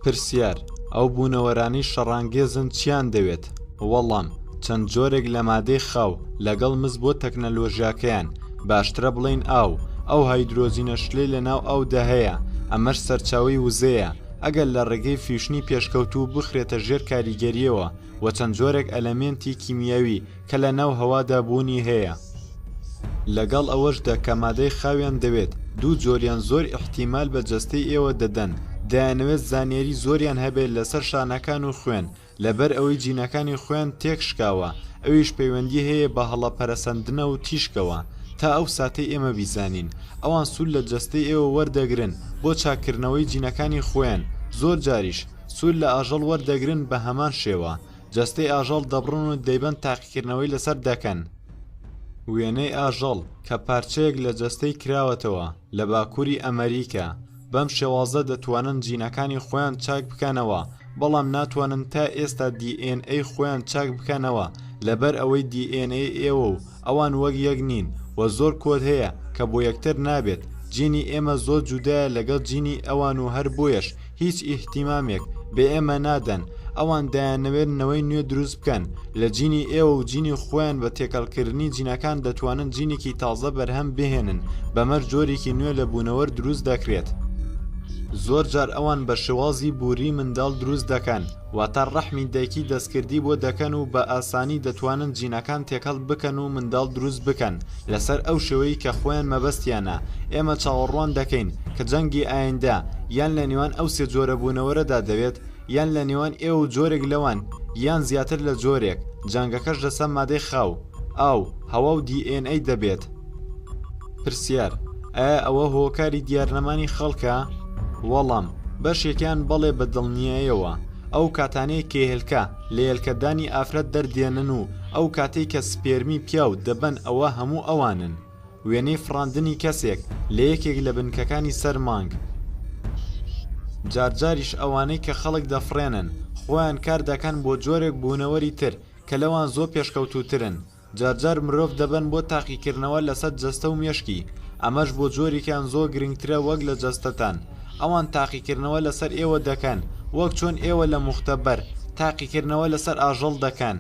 پرسیار ئەو بوونەوەرانی شەڕانگێزن چیان دەوێت؟ وەڵام چەند جۆرێک لە مادەی خاو لەگەڵ مز بۆ تەکنەلۆژیاکەیان باشترە بڵین ئەو هایدرۆجینە شلەی لە ناو ئەودا هەیە ئەمەش سەرچاوی وزەیە ئەگەر لە ڕێگەی فیشنی پێشکەوتوو بخرێتە ژێر کاریگەریەوە و چەند جۆرێک ئەلەمێنتی کیمیاوی کە لە ناو هەوادا بوونی هەیە لەگەڵ ئەوەشدا کە مادەی خاویان دەوێت دوو جۆریان زۆر احتیمال بە جەستەی ئێوە دەدەن دەیانەوێت زانیاری زۆریان هەبێت لەسەر شانەکان و خوێن لەبەر ئەوەی جینەکانی خوێن تێک شکاوە ئەویش پەیوەندی هەیە بە هەڵەپەرەسەندنە و تیشکەوە تا ئەو ساتەی ئێمە بیزانین ئەوان سوول لە جەستەی ئێوە وەردەگرن بۆ چاکردنەوەی جینەکانی خوێن زۆر جاریش سوول لە ئاژەڵ وەردەگرن بە هەمان شێوە جەستەی ئاژەڵ دەبڕن و دەیبەن تاقیکردنەوەی لەسەر دەکەن وێنەی ئاژەڵ کە پارچەیەک لە جەستەی کراوەتەوە لە باکووری ئەمریکا بەم شێوازە دەتوانن جینەکانی خۆیان چاک بکەنەوە بەڵام ناتوانن تا ئێستا DNA خۆیان چاک بکەنەوە لەبەر ئەوەی DNA ئێوە و ئەوان وەک یەک نین و زۆر کۆد هەیە کە بۆ یەکتر نابێت جینی ئێمە زۆر جودایە لەگەڵ جینی ئەوان و هەر بۆیەش هیچ ئیحتیمامێک بێ ئێمە نادەن ئەوان دایانەوێت نەوەی نوێ دروست بکەن لە جینی ئێوە و جینی خۆیان بە تێکەڵکردنی جینەکان دەتوانن جینێکی تازە بەرهەم بهێنن بەمەر جۆرێکی نوێ لە بوونەوەر دروست دەکرێت زۆر جار ئەوان بە شێوازی بووری منداڵ دروست دەکەن واتە ڕەحمی دایکی دەستکردی بۆ دەکەن و بە ئاسانی دەتوانن جینەکان تێکەڵ بکەن و منداڵ دروست بکەن لەسەر ئەو شێوەیە کە خۆیان مەبەستیانە ئێمە چاوەڕوان دەکەین کە جەنگی ئایندا یان لە نێوان ئەو سێ جۆرە بوونەوەرەدا دەوێت یان لە نێوان ئێوە جۆرێک لەوان یان زیاتر لە جۆرێک جەنگەکەش لەسەر مادەی خاو هەوا و DNA دەبێت پرسیار ئایا ئەوە هۆکاری دیارنەمانی خەڵکە؟ وەڵام بەشێکیان بەڵێ بە دڵنیاییەوە ئەو کاتانەیە کێهێلکە لە هێلکەدانی ئافرەت دەردێنن و ئەو کاتێک کە سپێرمی پیاو دەبەن ئەوە هەموو ئەوانن وێنەی فڕاندنی کەسێک لە یەکێک لە بنکەکانی سەر مانگ جارجاریش ئەوانەی کە خەڵک دەفڕێنن خۆیان کار دەکەن بۆ جۆرێک بوونەوەری تر کە لەوان زۆر پێشکەوتوترن جارجار مرۆڤ دەبن بۆ تاقیکردنەوە لەسەر جەستە و مێشکی ئەمەش بۆ جۆرێکیان زۆر گرنگترە وەک لە جەستەتان ئەوان تاقیکردنەوە لەسەر ئێوە دەکەن وەک چۆن ئێوە لە مختەبەر تاقیکردنەوە لەسەر ئاژەڵ دەکەن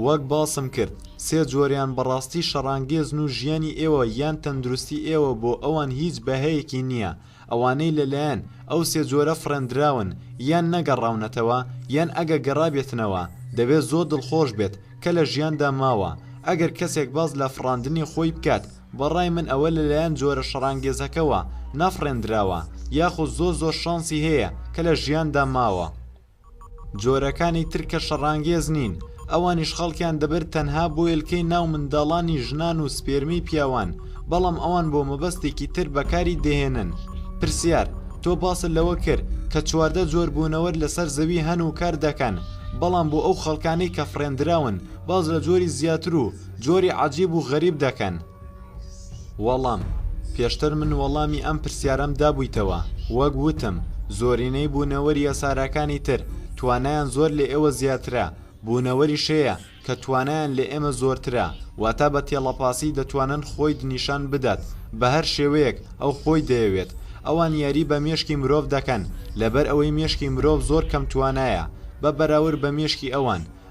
وەک باسم کرد سێ جۆریان بەڕاستی شەڕانگێزن و ژیانی ئێوە یان تەندروستی ئێوە بۆ ئەوان هیچ بەهەیەکی نییە ئەوانەی لەلایەن ئەو سێ جۆرە فڕێنراون یان نەگەڕاونەتەوە یان ئەگە گەڕابێتنەوە دەبێت زۆر دڵخۆش بێت کە لە ژیاندا ماوە ئەگەر کەسێک باز لە فڕاندنی خۆی بکات بەڕای من ئەوە لەلایەن جۆرە شەڕانگێزەکەوە نافڕێنراوە یاخود زۆر شانسی هەیە کە لە ژیاندا ماوە جۆرەکانی تر کە شەڕانگێز نین ئەوانیش خەڵکیان دەبێت تەنها بۆ هێلکەی ناو منداڵانی ژنان و سپێرمی پیاوان بەڵام ئەوان بۆ مەبەستێکی تر بەکاری دەهێنن پرسیار تۆ باست لەوە کرد کە 14 جۆر بوونەوەر لەسەر زەوی هەن و کار دەکەن بەڵام بۆ ئەو خەڵکانەی کە فڕێنراون باز لە جۆری زیاتر و جۆری عەجیب و غەریب دەکەن وەڵام پێشتر من وەڵامی ئەم پرسیارەم دابوویتەوە وەک وتم زۆرینەی بوونەوەری یاسارەکانی تر توانایان زۆر لە ئێوە زیاترە بوونەوەری شەیە کە توانایان لە ئێمە زۆرترە واتە بە تێڵەپاسی دەتوانن خۆی نیشان بدات بە هەر شێوەیەک ئەو خۆی دەیەوێت ئەوان یاری بە مێشکی مرۆڤ دەکەن لەبەر ئەوەی مێشکی مرۆڤ زۆر کەم توانایە بە بەراورد بە مێشکی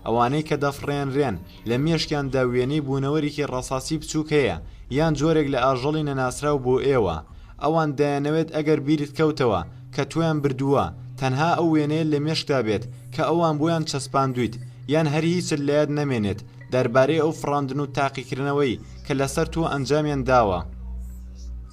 ئەوانەی کە دەفڕێنرێن لە مێشکیاندا وێنەی بوونەوەرێکی ڕەساسی بچووک هەیە یان جۆرێک لە ئاژەڵی نەناسراو بۆ ئێوە ئەوان دەیانەوێت ئەگەر بیرت کەوتەوە کە تویان بردووە تەنها ئەو وێنەیە لە مێشکدا بێت کە ئەوان بۆیان چەسپاندویت یان هەر هیچت لە یاد نەمێنێت دەربارەی ئەو فڕاندن و تاقیکردنەوەی کە لەسەر تۆ ئەنجامیان داوە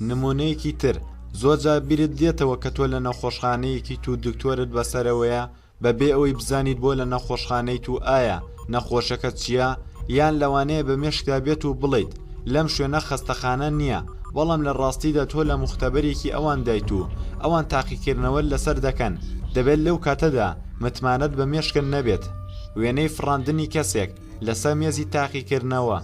نمونەیەکی تر زۆرجار بیرت دێتەوە کە تۆ لە نەخۆشخانەیەکی تو دکتۆرت بەسەرەوەیە بەبێ ئەوەی بزانیت بۆ لە نەخۆشخانەی تو ئایا نەخۆشەکە چییە یان لەوانەیە بە مێشکدا بێت و بڵیت لەم شوێنە خەستەخانە نییە بەڵام لە ڕاستیدا تۆ لە مختەبەرێکی ئەوان دایت و ئەوان تاقیکردنەوە لەسەر دەکەن دەبێت لەو کاتەدا متمانەت بە مێشکن نەبێت وێنەی فڕاندنی کەسێک لەسەر مێزی تاقیکردنەوە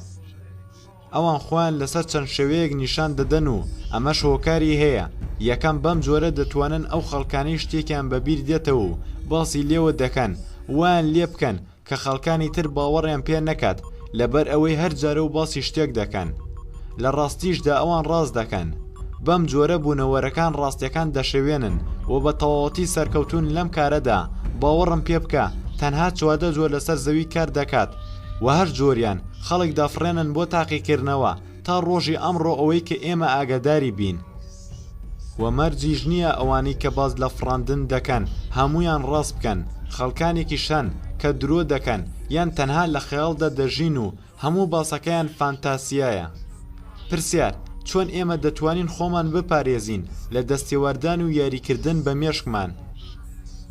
ئەوان خۆیان لەسەر چەند شێوەیەک نیشان دەدەن و ئەمەش هۆکاری هەیە یەکەم بەم جۆرە دەتوانن ئەو خەڵکانەی شتێکیان بەبیر دێتەوە و باسی لێوە دەکەن وان لێ بکەن کە خەڵکانی تر باوەڕیان پێ نەکات لەبەر ئەوەی هەر جارە و باسی شتێک دەکەن لە ڕاستیشدا ئەوان ڕاست دەکەن بەم جۆرە بوونەوەرەکان ڕاستیەکان دەشەوێنن و بە تەواوەتی سەرکەوتون لەم کارەدا باوەڕم پێ بکە تەنها 14 جۆر لەسەر زەوی کار دەکات و هەر جۆریان خەڵک دەفرێنن بۆ تاقیکردنەوە تا ڕۆژی ئەمڕۆ ئەوەی کە ئێمە ئاگاداری بین و مەرجیش نییە ئەوانەی کە باز لە فڕاندن دەکەن هەمویان ڕاست بکەن خەڵکانێکی شەن کە درۆ دەکەن یان تەنها لە خەیاڵدا دەژین و هەموو باسەکەیان فانتاسیایە پرسیار چۆن ئێمە دەتوانین خۆمان بپارێزین لە دەستێواردان و یاریکردن بە مێشکمان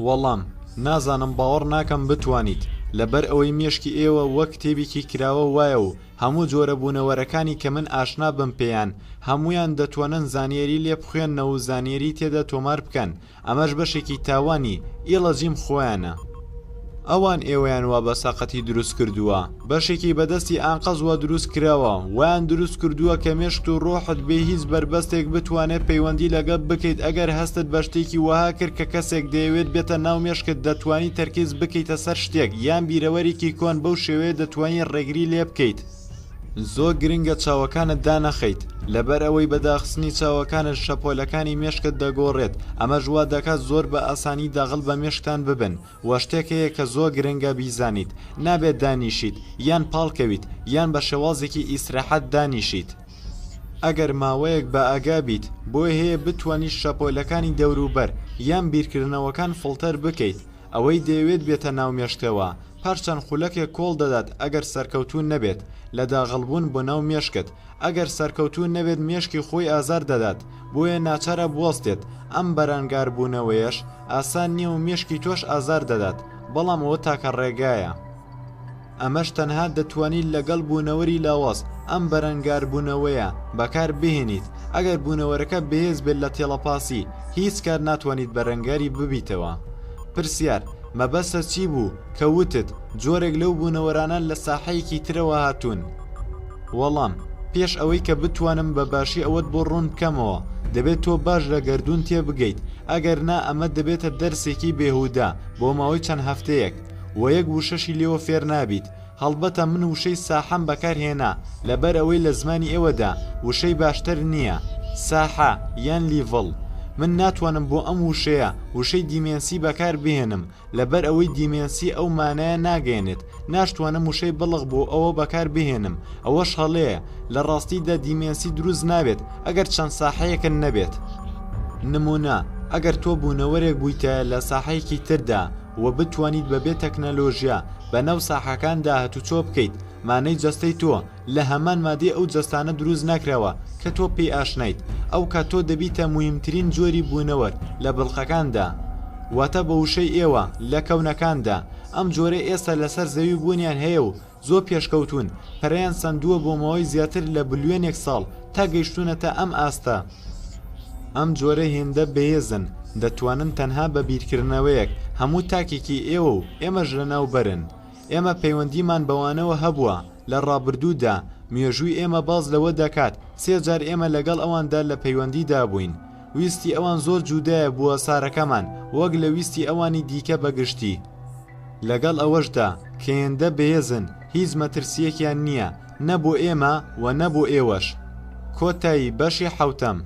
وەڵام نازانم باوەڕ ناکەم بتوانیت لەبەر ئەوەی مێشکی ئێوە وەک کتێبێکی کراوە وایە و هەموو جۆرە بوونەوەرەکانی کە من ئاشنا بم پێیان هەمویان دەتوانن زانیاری لێ بخوێننەوە و زانیاری تێدا تۆمار بکەن ئەمەش بەشێکی تاوانی ئێڵە جیم خۆیانە ئەوان ئێوەیان وا بە ساقەتی دروست کردووە بەشێکی بەدەستی ئانقەز وا دروست کراوە ویان دروست کردووە کە مێشت و ڕۆحت بێ هیچ بربەستێک بتوانێت پەیوەندی لەگەڵ بکەیت ئەگەر هەستت بە شتێکی وەها کرد کە کەسێک دەیەوێت بێتە ناو مێشکت دەتوانی تەرکیز بکەیتە سەر شتێک یان بیرەوەرێکی کۆن بەو شێوەیە دەتوانی ڕێگری لێ بکەیت زۆر گرنگە چاوەکانت دانەخەیت لەبەر ئەوەی بەداخستنی چاوەکانت شەپۆلەکانی مێشکت دەگۆڕێت ئەمە ژوا دەکات زۆر بە ئاسانی داغڵ بە مێشکتان ببن وە شتێک هەیە کە زۆر گرنگە بیزانیت نابێت دانیشیت یان پاڵکەویت یان بە شێوازێکی ئیسراحەت دانیشیت ئەگەر ماوەیەک بە ئاگا بیت بۆی هەیە بتوانیت شەپۆلەکانی دەوروبەر یان بیرکردنەوەکان فڵتەر بکەیت ئەوەی دەیەوێت بێتە ناو مێشکەوە پارچەند خولەکێک کۆڵ دەدات ئەگەر سەرکەوتون نەبێت لە داغڵبوون بۆ ناو مێشکت ئەگەر سەرکەوتون نەبێت مێشکی خۆی ئازار دەدات بۆیە ناچارە بوەستێت ئەم بەرانگاربوونەوەیەش ئاسان نییە و مێشکی تۆش ئازار دەدات بەڵام ئەوە تاکە ڕێگایە ئەمەش تەنها دەتوانیت لەگەڵ بوونەوەری لاوەز ئەم بەرەنگاربوونەوەیە بەکار بهێنیت ئەگەر بوونەوەرەکە بەهێز بێت لە تێڵەپاسی هیچ کار ناتوانیت بەرەنگاری ببیتەوە پرسیار مەبەستە چی بوو کە وتت جۆرێک لەو بوونەوەرانە لە ساحەیەکی ترەوە هاتوون وەڵام پێش ئەوەی کە بتوانم بە باشی ئەوەت بۆ ڕوون بکەمەوە دەبێت تۆ باش لە گەردوون تێ بگەیت ئەگەر نا ئەمە دەبێتە دەرسێکی بێهودا بۆ ماوەی چەند هەفتەیەک و یەک وشەشی لێوە فێر نابیت هەڵبەتە من وشەی ساحەم بەکارهێنا لەبەر ئەوەی لە زمانی ئێوەدا وشەی باشتر نییە ساحە یان لیڤڵ من ناتوانم بۆ ئەم وشەیە وشەی دیمێنسی بەکار بهێنم لەبەر ئەوەی دیمێنسی ئەو مانایە ناگەێنێت ناشتوانم وشەی بڵغ بۆ ئەوە بەکار بهێنم ئەوەش هەڵەیە لە ڕاستیدا دیمێنسی دروست نابێت ئەگەر چەند ساحەیەکن نەبێت نمونە ئەگەر تۆ بوونەوەرێک بوویتە لە ساحەیەکی تردا و بتوانیت بەبێ تەکنەلۆژیا بە نەو ساحەکاندا هەتوچۆ بکەیت مانەی جەستەی تۆ لە هەمان مادەی ئەو جەستانە دروست نەکراوە کە تۆ پێی ئاشنیت ئەو کە تۆ دەبیتە موهمترین جۆری بوونەوەر لە بڵقەکاندا واتە بە وشەی ئێوە لە کەونەکاندا ئەم جۆرە ئێستا لەسەر زەوی بوونیان هەیە و زۆر پێشکەوتون پەرەیان سندووە بۆ ماوەی زیاتر لە بلیۆنێک ساڵ تا گەیشتونەتە ئەم ئاستە ئەم جۆرە هێندە بەهێزن دەتوانن تەنها بە بیرکردنەوەیەک هەموو تاکێکی ئێوە و ئێمەش لەناوبەرن ئێمە پەیوەندیمان بەوانەوە هەبووە لە ڕابردوودا مێژووی ئێمە باز لەوە دەکات 3 جار ئێمە لەگەڵ ئەواندا لە پەیوەندیدا بووین ویستی ئەوان زۆر جودایە بووە سارەکەمان وەک لە ویستی ئەوانی دیکە بەگشتی لەگەڵ ئەوەشدا کە هێندە بەهێزن هیچ مەترسیەکیان نییە نە بۆ ئێمە و نە بۆ ئێوەش کۆتایی بەشی حەوتەم